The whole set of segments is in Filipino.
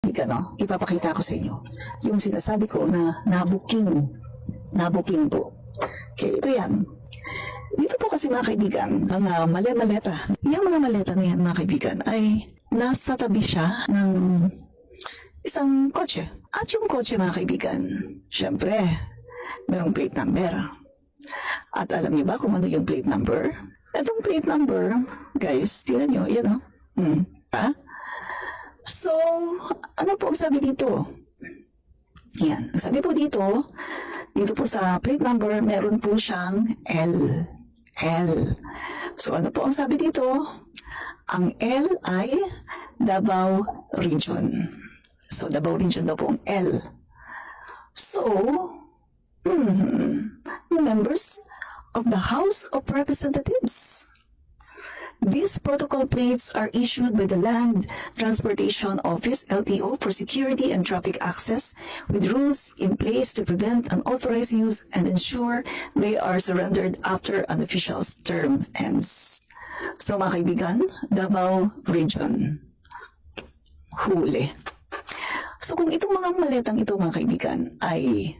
Ipapakita ko sa inyo yung sinasabi ko na nabuking po. Okay, ito yan. Dito po kasi mga kaibigan, mga maleta. Yung mga maleta na yan mga kaibigan ay nasa tabi siya ng isang kotse. At yung kotse mga kaibigan, syempre, merong plate number. At alam niyo ba kung ano yung plate number? Itong plate number, guys, tingnan nyo, yan o. Ha? So, ano po ang sabi dito? Yan. Ang sabi po dito po sa plate number, meron po siyang L. So, ano po ang sabi dito? Ang L ay Davao Region. So, Davao Region daw po ang L. So, members of the House of Representatives. These protocol plates are issued by the Land Transportation Office, LTO, for security and traffic access, with rules in place to prevent unauthorized use and ensure they are surrendered after an official's term ends. So mga kaibigan, Davao Region. Huli. So kung itong mga maletang ito mga kaibigan ay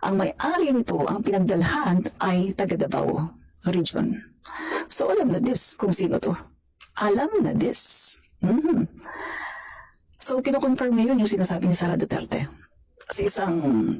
ang may-ari nito, ang pinagdalhan ay taga Davao Region. So, alam na this kung sino to. Alam na this. So, kinoconfirm ngayon yung sinasabi ni Sara Duterte sa isang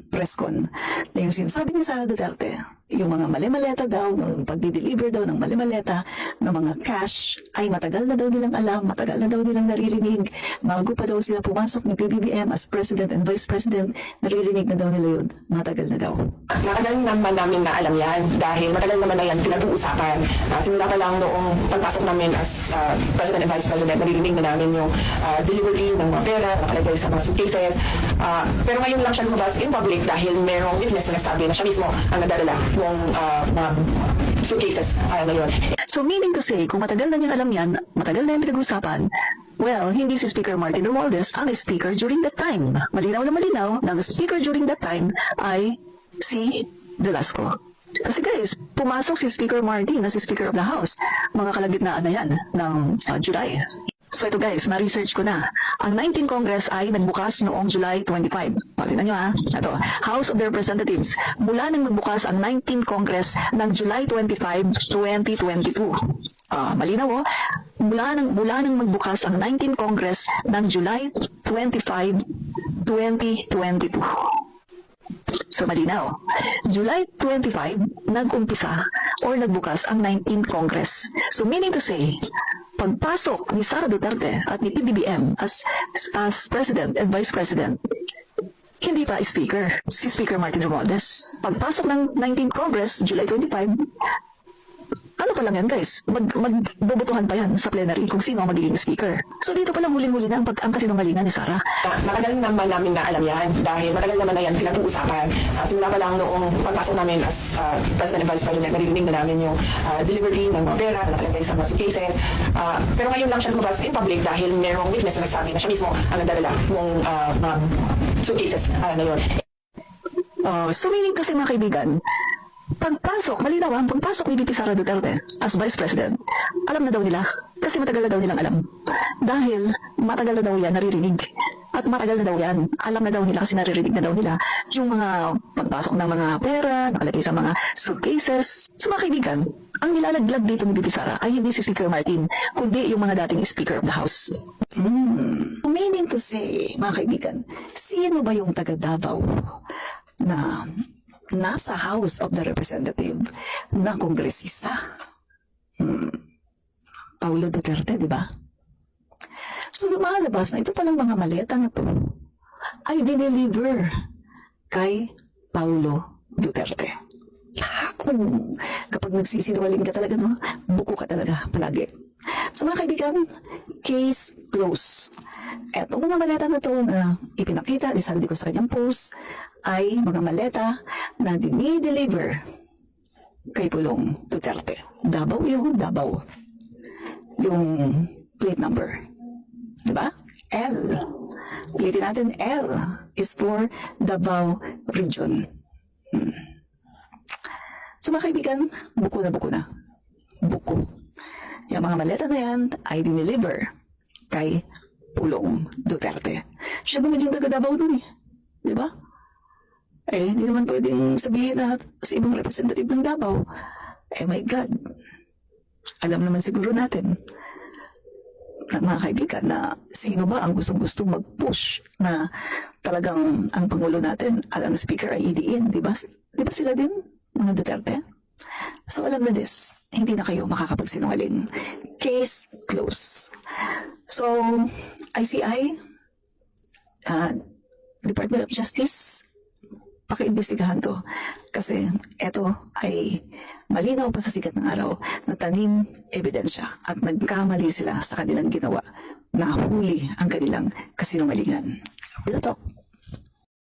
press con na yung sinasabi ni Sara Duterte, yung mga mali-maleta daw, yung pagdi-deliver daw ng mali-maleta ng mga cash ay matagal na daw nilang alam, matagal na daw nilang naririnig, bago pa daw sila pumasok ni PBBM as President and Vice President, naririnig na daw nila yun, matagal na daw. Matagal naman namin na alam yan dahil matagal naman na yan pinag-uusapan. Simula pa lang noong pagpasok namin as President and Vice President, naririnig na namin yung delivery ng mga pera, nakalagay sa mga suitcases. Pero ngayon lang siya lumabas in public dahil merong witness na nagsabi na siya mismo ang nadadala ng mga suitcases ngayon. So meaning to say, kung matagal na niyang alam yan, matagal na yung pinag-usapan, well, hindi si Speaker Martin Romualdez ang speaker during that time. Malinaw na malinaw na ang speaker during that time ay si Velasco. Kasi guys, pumasok si Speaker Martin na si Speaker of the House, mga kalagitnaan na yan ng July. So ito guys, na-research ko na. Ang 19th Congress ay nagbukas noong July 25. Tingnan nyo ha. Ito, House of the Representatives. Mula nang magbukas ang 19th Congress ng July 25, 2022. Malinaw oh. Mula nang magbukas ang 19th Congress ng July 25, 2022. So malinaw. July 25, nag-umpisa or nagbukas ang 19th Congress. So meaning to say, pagpasok ni Sara Duterte at ni PBBM as President and Vice President, hindi pa speaker, si Speaker Martin Romualdez. Pagpasok ng 19th Congress, July 25, ano pa lang yan guys, magbobotohan pa yan sa plenary kung sino ang magiging speaker. So dito pa lang huling-huli na ang kasinungalingan ni Sara. Matagal naman namin na alam yan dahil matagal naman na yan pinag-uusapan. Simula pa lang noong pagpasok namin as President and Vice President, naririnig na namin yung delivery ng mga pera, nakalagay sa mga suitcases. Pero ngayon lang siya lumabas in public dahil merong witness na nagsabi na siya mismo ang nadadala ng mga suitcases ngayon. So meaning kasi mga kaibigan, pagpasok, malinaw ang pagpasok ni VP Sara Duterte as Vice President, alam na daw nila, kasi matagal na daw nilang alam. Dahil matagal na daw yan naririnig. At matagal na daw yan, alam na daw nila kasi naririnig na daw nila yung mga pagpasok ng mga pera, nakalagay sa mga suitcases. So mga kaibigan, ang nilalaglag dito ni VP Sara ay hindi si Speaker Martin, kundi yung mga dating Speaker of the House. Meaning to say, mga kaibigan, sino ba yung taga Davao na nasa House of the Representative na kongresista? Paulo Duterte, di ba? So lumalabas na ito palang mga maleta na to ay dineliver kay Paulo Duterte. Kapag nagsisinungaling ka talaga, no? Buko ka talaga palagi. So mga kaibigan, case closed. Etong mga maleta na to na ipinakita ni Saldi ko sa kanyang post ay mga maleta na dinideliver kay Pulong Duterte. Davao yun, Davao. Yung plate number. Diba? L. Plate natin L is for Davao Region. So mga kaibigan, buko na. Buko. Yung mga maleta na yan ay dineliver kay Pulong Duterte. Siya naman yung taga-Davao dun eh. Di ba? Eh, hindi naman pwedeng sabihin na sa ibang representative ng Davao. Eh, my God. Alam naman siguro natin na mga kaibigan na sino ba ang gustong-gusto mag-push na talagang ang Pangulo natin at ang Speaker ay idiin, di ba? Di ba sila din, mga Duterte? So alam na this, hindi na kayo makakapagsinungaling. Case closed. So, ICI, Department of Justice, pakiimbestigahan to. Kasi eto ay malinaw pa sa sikat ng araw na tanim ebidensya at nagkamali sila sa kanilang ginawa na huli ang kanilang kasinungalingan. Wala to.